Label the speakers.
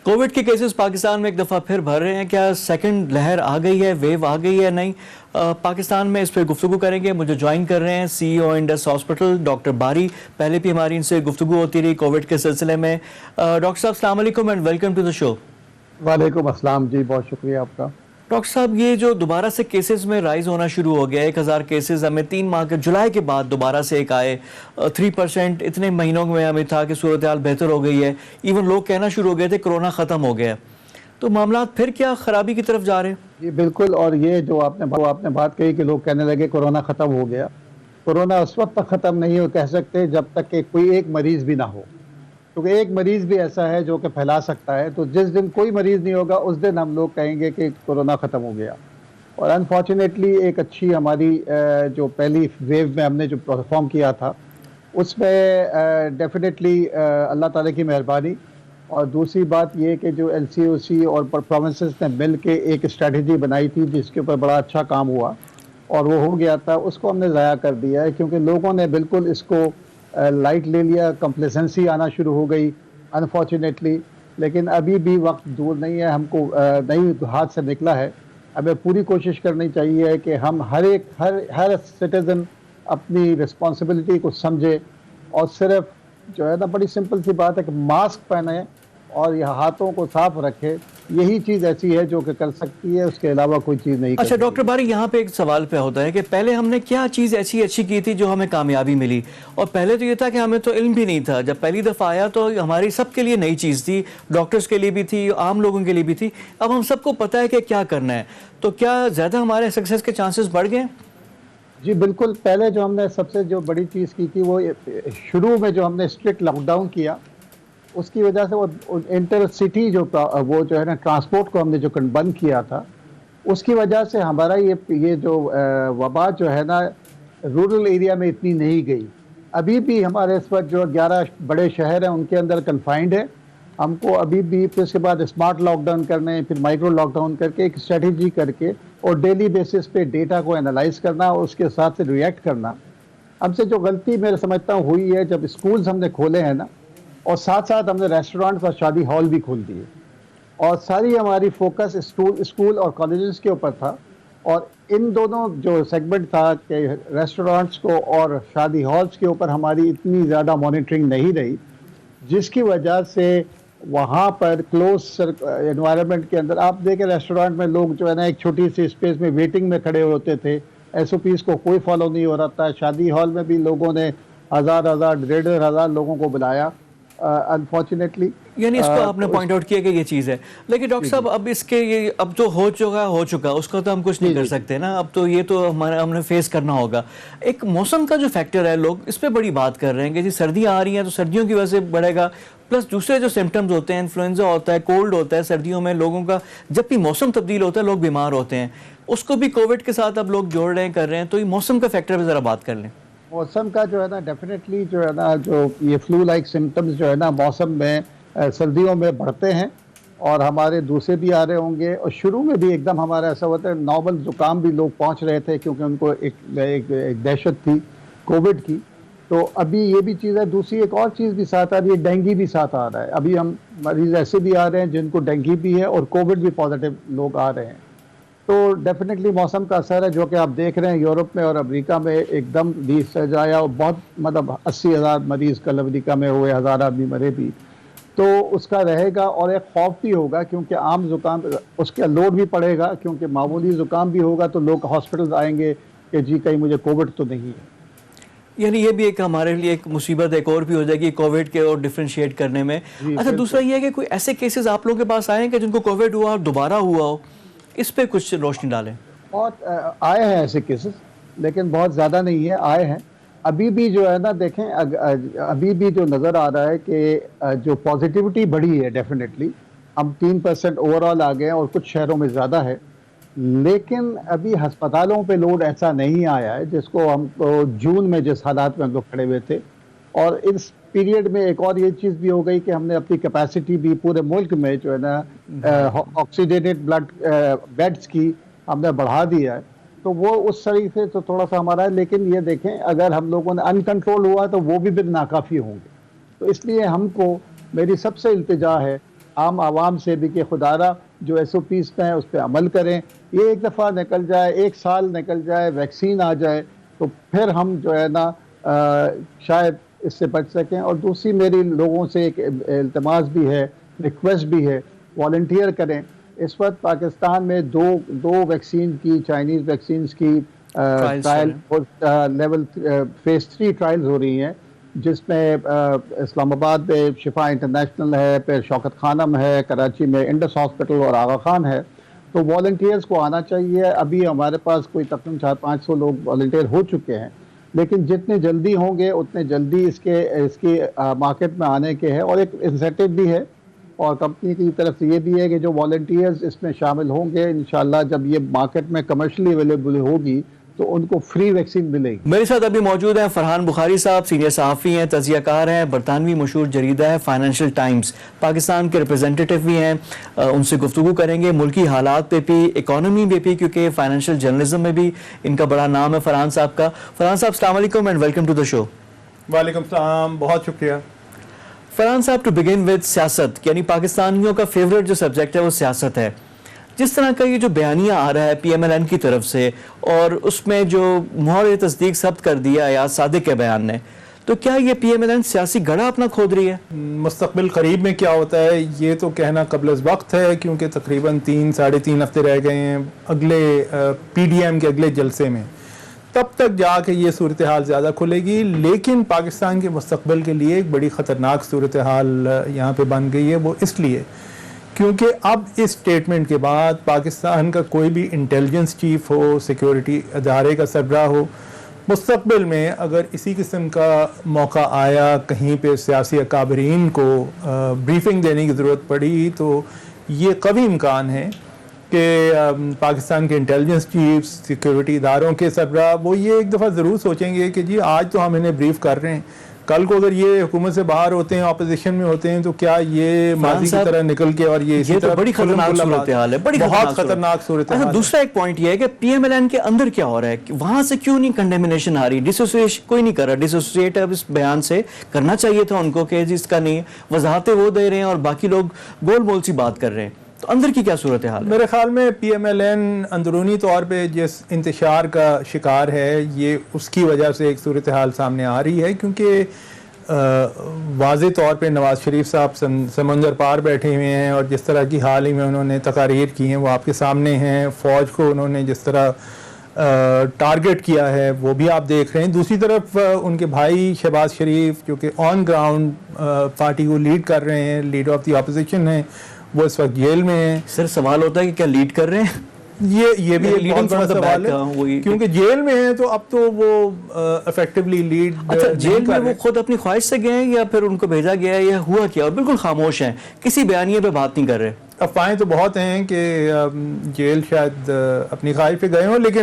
Speaker 1: Covid के cases Pakistan में एक दफ़ा फिर बढ़ रहे हैं। क्या सेकंड लहर आ गई है, वेव आ गई है? नहीं। पाकिस्तान में इस पर गुफ्तगू करेंगे। मुझे ज्वाइन कर रहे हैं CEO इंडस हॉस्पिटल डॉक्टर बारी। पहले भी हमारी इनसे गुफ्तगू होती रही कोविड के सिलसिले में। डॉक्टर साहब अस्सलाम वालेकुम and welcome to the show.
Speaker 2: वालेकुम अस्सलाम जी, बहुत शुक्रिया आपका।
Speaker 1: डॉक्टर साहब, ये जो दोबारा से केसेस में राइज होना शुरू हो गया, 1000 केसेस हमें 3 माह के जुलाई के बाद दोबारा से एक आए, 3% इतने महीनों में हमें था कि सूरत हाल बेहतर हो गई है। इवन लोग कहना शुरू हो गए थे कोरोना ख़त्म हो गया। तो मामला फिर क्या ख़राबी की तरफ जा रहे हैं?
Speaker 2: जी बिल्कुल, और ये जो आपने बात कही कि लोग कहने लगे कोरोना ख़त्म हो गया। कोरोना उस वक्त तक ख़त्म नहीं हो कह सकते जब तक कि कोई एक मरीज़ भी ना हो, क्योंकि एक मरीज़ भी ऐसा है जो कि फैला सकता है। तो जिस दिन कोई मरीज़ नहीं होगा उस दिन हम लोग कहेंगे कि कोरोना ख़त्म हो गया। और अनफॉर्चुनेटली एक अच्छी हमारी जो पहली वेव में हमने जो परफॉर्म किया था उसमें डेफिनेटली अल्लाह ताला की मेहरबानी। और दूसरी बात ये कि जो LCOC और प्रोविंसेस ने मिल के एक स्ट्रेटजी बनाई थी जिसके ऊपर बड़ा अच्छा काम हुआ और वो हो गया था, उसको हमने ज़ाया कर दिया है क्योंकि लोगों ने बिल्कुल इसको लाइट ले लिया, कंप्लेसेंसी आना शुरू हो गई अनफॉर्चुनेटली। लेकिन अभी भी वक्त दूर नहीं है, हमको नई हाथ से निकला है। हमें पूरी कोशिश करनी चाहिए कि हम हर सिटीज़न अपनी रिस्पॉन्सिबिलिटी को समझे और सिर्फ जो है ना, बड़ी सिंपल सी बात है कि मास्क पहने और यह हाथों को साफ रखे। यही चीज़ ऐसी है जो कि कर सकती है, उसके अलावा कोई चीज़ नहीं कर
Speaker 1: अच्छा
Speaker 2: सकती।
Speaker 1: डॉक्टर बारी, यहाँ पे एक सवाल पे होता है कि पहले हमने क्या चीज़ ऐसी अच्छी की थी जो हमें कामयाबी मिली? और पहले तो ये था कि हमें तो इल्म भी नहीं था। जब पहली दफ़ा आया तो हमारी सबके लिए नई चीज़ थी, डॉक्टर्स के लिए भी थी, आम लोगों के लिए भी थी। अब हम सबको पता है कि क्या करना है, तो क्या ज़्यादा हमारे सक्सेस के चांसेस बढ़ गए?
Speaker 2: जी बिल्कुल, पहले जो हमने सबसे जो बड़ी चीज़ की थी वो शुरू में जो हमने स्ट्रिक्ट लॉकडाउन किया, उसकी वजह से वो इंटर सिटी वो जो है ना ट्रांसपोर्ट को हमने जो बंद किया था, उसकी वजह से हमारा ये जो वबा जो है ना रूरल एरिया में इतनी नहीं गई। अभी भी हमारे इस वक्त जो 11 बड़े शहर हैं उनके अंदर कन्फाइंड है। हमको अभी भी फिर उसके बाद स्मार्ट लॉकडाउन करने हैं, फिर माइक्रो लॉकडाउन करके एक स्ट्रेटजी करके और डेली बेसिस पे डेटा को एनालाइज करना और उसके साथ से रिएक्ट करना। हमसे जो गलती मैं समझता हूँ हुई है जब स्कूल्स हमने खोले हैं ना, और साथ साथ हमने रेस्टोरेंट और शादी हॉल भी खोल दिए और सारी हमारी फोकस स्कूल और कॉलेजेस के ऊपर था। और इन दोनों जो सेगमेंट था कि रेस्टोरेंट्स को और शादी हॉल्स के ऊपर हमारी इतनी ज़्यादा मॉनिटरिंग नहीं रही, जिसकी वजह से वहाँ पर क्लोज एनवायरनमेंट के अंदर आप देखें रेस्टोरेंट में लोग जो है ना एक छोटी सी स्पेस में वेटिंग में खड़े होते थे। SOPs को कोई फॉलो नहीं हो रहा था। शादी हॉल में भी लोगों ने हज़ार 1,500 लोगों को बुलाया अनफॉर्चुनेटली।
Speaker 1: यानी इसको आपने पॉइंट आउट किया कि ये चीज़ है। लेकिन डॉक्टर साहब, अब इसके ये अब जो हो चुका उसका तो हम कुछ नहीं कर सकते ना। अब तो ये तो हमने फेस करना होगा। एक मौसम का जो फैक्टर है, लोग इस पे बड़ी बात कर रहे हैं कि जी सर्दियाँ आ रही हैं तो सर्दियों की वजह से बढ़ेगा, प्लस दूसरे जो सिम्टम्स होते हैं, इन्फ्लुएंजा होता है, कोल्ड होता है सर्दियों में लोगों का। जब भी मौसम तब्दील होता है लोग बीमार होते हैं, उसको भी कोविड के साथ अब लोग जोड़ रहे हैं, कर रहे हैं। तो ये मौसम का फैक्टर पर ज़रा बात कर लें।
Speaker 2: मौसम का जो है ना डेफिनेटली जो है ना जो ये फ्लू लाइक सिम्टम्स जो है ना मौसम में सर्दियों में बढ़ते हैं और हमारे दूसरे भी आ रहे होंगे। और शुरू में भी एकदम हमारा ऐसा होता है, नॉर्मल ज़ुकाम भी लोग पहुंच रहे थे क्योंकि उनको एक दहशत थी कोविड की। तो अभी ये भी चीज़ है। दूसरी एक और चीज़ भी साथ आ रही है, डेंगू भी साथ आ रहा है। अभी हम मरीज़ ऐसे भी आ रहे हैं जिनको डेंगू भी है और कोविड भी पॉजिटिव लोग आ रहे हैं। तो डेफिनेटली मौसम का असर है जो कि आप देख रहे हैं यूरोप में और अमेरिका में एकदम रिसर्ज आया और बहुत मतलब 80,000 मरीज़ कल अमेरिका में हुए, 1,000 आदमी मरे भी। तो उसका रहेगा और एक खौफ भी होगा क्योंकि आम ज़ुकाम उसका लोड भी पड़ेगा, क्योंकि मामूली ज़ुकाम भी होगा तो लोग हॉस्पिटल आएंगे कि जी कहीं मुझे कोविड तो नहीं है।
Speaker 1: यानी ये भी एक हमारे लिए एक मुसीबत एक और भी हो जाएगी कोविड के और डिफरेंशिएट करने में। अच्छा, दूसरा ये है कि कोई ऐसे केसेस आप लोगों के पास आए हैं कि जिनको कोविड हुआ और दोबारा हुआ हो, इस पे कुछ रोशनी डालें।
Speaker 2: बहुत आए हैं ऐसे केसेस, लेकिन बहुत ज़्यादा नहीं है, आए हैं। अभी भी जो है ना देखें अभी भी जो नज़र आ रहा है कि जो पॉजिटिविटी बढ़ी है डेफिनेटली, हम 3% ओवरऑल आ गए हैं और कुछ शहरों में ज़्यादा है। लेकिन अभी अस्पतालों पे लोड ऐसा नहीं आया है जिसको हमको जून में जिस हालात में हम लोग खड़े हुए थे। और इस पीरियड में एक और ये चीज़ भी हो गई कि हमने अपनी कैपेसिटी भी पूरे मुल्क में जो है ना ऑक्सीडेटेड ब्लड बेड्स की हमने बढ़ा दिया है। तो वो उस तरीके से तो थोड़ा सा हमारा है। लेकिन ये देखें अगर हम लोगों ने अनकंट्रोल हुआ तो वो भी नाकाफ़ी होंगे। तो इसलिए हमको मेरी सबसे इल्तिजा है, عام عوام سے بھی کہ خدارہ جو ایس او پیز پہ ہیں اس پہ عمل کریں. یہ ایک دفعہ نکل جائے، 1 سال نکل جائے، ویکسین آ جائے تو پھر ہم جو ہے نا شاید اس سے بچ سکیں. اور دوسری میری لوگوں سے ایک التماس بھی ہے، ریکویسٹ بھی ہے، والنٹیئر کریں. اس وقت پاکستان میں دو ویکسین کی، چائنیز ویکسینز کی ٹرائل لیول فیز 3 ٹرائلز ہو رہی ہیں، جس میں اسلام آباد میں شفا انٹرنیشنل ہے، پھر شوکت خانم ہے، کراچی میں انڈس ہاسپٹل اور آغا خان ہے. تو والنٹیئرز کو آنا چاہیے. ابھی ہمارے پاس کوئی تقریباً 400-500 لوگ والنٹیئر ہو چکے ہیں، لیکن جتنے جلدی ہوں گے اتنے جلدی اس کی مارکیٹ میں آنے کے ہے. اور ایک انسینٹیو بھی ہے اور کمپنی کی طرف سے یہ بھی ہے کہ جو والنٹیئرز اس میں شامل ہوں گے انشاءاللہ جب یہ مارکیٹ میں کمرشلی اویلیبل ہوگی تو ان کو فری ویکسین ملے گی.
Speaker 1: میرے ساتھ ابھی موجود ہیں فرحان بخاری صاحب، سینئر صحافی ہیں، تجزیہ کار ہیں، برطانوی مشہور جریدہ ہے فائنینشیل ٹائمز، پاکستان کے ریپرزینٹیٹیو بھی ہیں. ان سے گفتگو کریں گے ملکی حالات پہ بھی، اکانومی پہ بھی، کیونکہ فائنینشیل جرنلزم میں بھی ان کا بڑا نام ہے فرحان صاحب کا. فرحان صاحب السلام علیکم اینڈ ویلکم ٹو دا شو.
Speaker 3: وعلیکم السلام، بہت شکریہ.
Speaker 1: فرحان صاحب ٹو بگن ود سیاست، یعنی پاکستانیوں کا فیوریٹ جو سبجیکٹ ہے وہ سیاست ہے. جس طرح کا یہ جو بیانیہ آ رہا ہے پی ایم ایل این کی طرف سے اور اس میں جو مہر تصدیق ثبت کر دیا ایاز صادق کے بیان نے، تو کیا یہ پی ایم ایل این سیاسی گڑھا اپنا کھود رہی ہے؟
Speaker 3: مستقبل قریب میں کیا ہوتا ہے یہ تو کہنا قبل از وقت ہے، کیونکہ تقریباً 3-3.5 ہفتے رہ گئے ہیں اگلے پی ڈی ایم کے اگلے جلسے میں. تب تک جا کے یہ صورتحال زیادہ کھلے گی. لیکن پاکستان کے مستقبل کے لیے ایک بڑی خطرناک صورتحال یہاں پہ بن گئی ہے. وہ اس لیے کیونکہ اب اس سٹیٹمنٹ کے بعد پاکستان کا کوئی بھی انٹیلیجنس چیف ہو، سیکیورٹی ادارے کا سربراہ ہو، مستقبل میں اگر اسی قسم کا موقع آیا کہیں پہ سیاسی اکابرین کو بریفنگ دینے کی ضرورت پڑی تو یہ قوی امکان ہے کہ پاکستان کے انٹیلیجنس چیف، سیکیورٹی اداروں کے سربراہ وہ یہ ایک دفعہ ضرور سوچیں گے کہ جی آج تو ہم انہیں بریف کر رہے ہیں، کل کو اگر یہ حکومت سے باہر ہوتے ہیں، اپوزیشن میں ہوتے ہیں تو کیا یہ ماضی کی طرح نکل کے اور یہ
Speaker 1: تو بڑی خطرناک صورتحال ہے، بہت
Speaker 3: خطرناک صورتحال.
Speaker 1: دوسرا ایک پوائنٹ یہ ہے کہ پی ایم ایل این کے اندر کیا ہو رہا ہے، وہاں سے کیوں نہیں کنڈیمنیشن آ رہی؟ ڈسوسیٹ کوئی نہیں کر رہا. ڈسوسیٹ اب اس بیان سے کرنا چاہیے تھا ان کو کہ اس کا نہیں، وضاحتیں وہ دے رہے ہیں اور باقی لوگ گول مول سی بات کر رہے ہیں. تو اندر کی کیا صورتحال ہے؟
Speaker 3: میرے خیال میں پی ایم ایل این اندرونی طور پہ جس انتشار کا شکار ہے یہ اس کی وجہ سے ایک صورتحال سامنے آ رہی ہے، کیونکہ واضح طور پہ نواز شریف صاحب سمندر پار بیٹھے ہوئے ہیں اور جس طرح کی حال ہی میں انہوں نے تقاریر کی ہیں وہ آپ کے سامنے ہیں. فوج کو انہوں نے جس طرح ٹارگٹ کیا ہے وہ بھی آپ دیکھ رہے ہیں. دوسری طرف ان کے بھائی شہباز شریف جو کہ آن گراؤنڈ پارٹی کو لیڈ کر رہے ہیں، لیڈر آف دی اپوزیشن ہیں، وہ اس وقت جیل میں ہیں.
Speaker 1: سر سوال ہوتا ہے کہ کیا لیڈ کر رہے ہیں؟
Speaker 3: یہ بھی ایک بہت بڑا سوال ہے کیونکہ جیل میں ہیں تو اب تو وہ افیکٹولی لیڈ.
Speaker 1: اچھا جیل میں وہ خود اپنی خواہش سے گئے ہیں یا پھر ان کو بھیجا گیا ہے یا ہوا کیا؟ اور بالکل خاموش ہیں، کسی بیانیے پہ بات نہیں کر رہے.
Speaker 3: افواہیں تو بہت ہیں کہ جیل شاید اپنی خواہش پہ گئے ہوں، لیکن